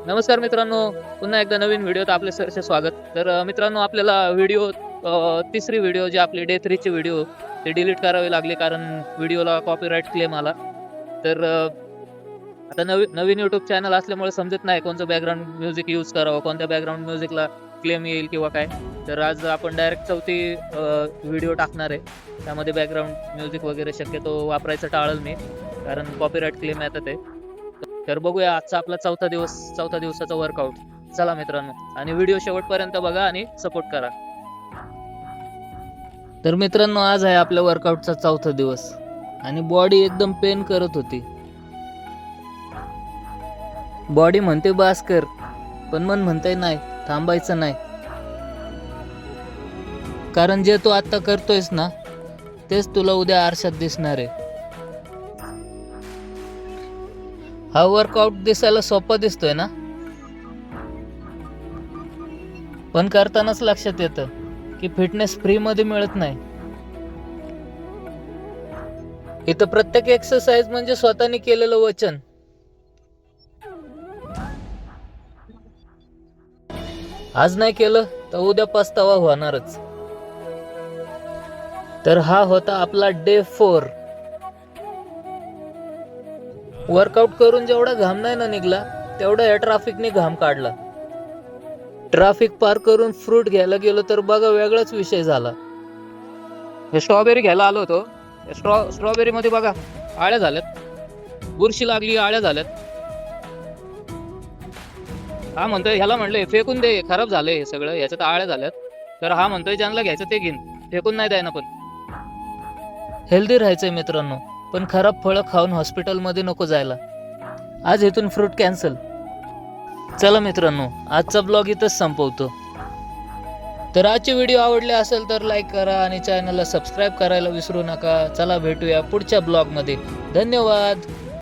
नमस्कार मित्रांनो, पुन्हा एकदा नवीन व्हिडिओत आपले सहर्ष स्वागत. तर मित्रांनो, आपल्याला तिसरी व्हिडिओ जी आपली डे 3 ची व्हिडिओ ते डिलीट करावी लागली, कारण व्हिडिओला कॉपीराईट क्लेम आला. तर आता नवीन यूट्यूब चॅनल असल्यामुळे समजत नाही कोणतं बॅकग्राऊंड म्युझिक यूज करावं, कोणत्या बॅकग्राऊंड म्युझिकला क्लेम येईल किंवा काय. तर आज आपण डायरेक्ट चौथी व्हिडिओ टाकणार आहे. त्यामध्ये बॅकग्राऊंड म्युझिक वगैरे शक्यतो वापरायचं टाळल मी, कारण कॉपीराईट क्लेम येतात आहे. तर बघूया आजचा आपला चौथा दिवसाचा वर्कआउट. चला मित्रांनो, आणि व्हिडिओ शेवटपर्यंत बघा आणि सपोर्ट करा. तर मित्रांनो, आज आहे आपल्या वर्कआउटचा चौथा दिवस आणि बॉडी एकदम पेन करत होती. बॉडी म्हणते बास कर, पण मन म्हणते नाही, थांबायचं नाही. कारण जे तू आता करतोयस ना, तेच तुला उद्या आरशात दिसणार आहे. हा वर्कआउट दिसायला सोपा दिसतोय ना, पण करतानाच लक्षात येतं की फिटनेस फ्री मध्ये मिळत नाही. इथं प्रत्येक एक्सरसाइज म्हणजे स्वतःने केलेलं वचन. आज नाही केलं तर उद्या पस्तावा होणारच. तर हा होता आपला डे 4. वर्कआउट करून जेवढा घाम नाही ना निघला, तेवढा या ट्रॅफिकने घाम काढला. ट्रॅफिक पार करून फ्रूट घ्यायला गेलो तर बघा, वेगळाच विषय झाला. हे स्ट्रॉबेरी घ्यायला आलो होतो. स्ट्रॉबेरी मध्ये बघा आळ्या झाल्यात, बुरशी लागली, आळ्या झाल्यात. हा म्हणतोय, ह्याला म्हणलं फेकून दे, खराब झालंय हे सगळं, ह्याच्यात आळ्या झाल्यात. तर हा म्हणतोय ज्यांना घ्यायचं ते घेईन, फेकून नाही द्यायना. पण हेल्दी राहायचंय मित्रांनो, पण खराब फळं खाऊन हॉस्पिटलमध्ये नको जायला. आज इथून फ्रूट कॅन्सल. चला मित्रांनो, आजचा ब्लॉग इथंच संपवतो. तर आजची व्हिडिओ आवडली असेल तर लाईक करा आणि चॅनलला सबस्क्राईब करायला विसरू नका. चला भेटूया पुढच्या ब्लॉगमध्ये. धन्यवाद.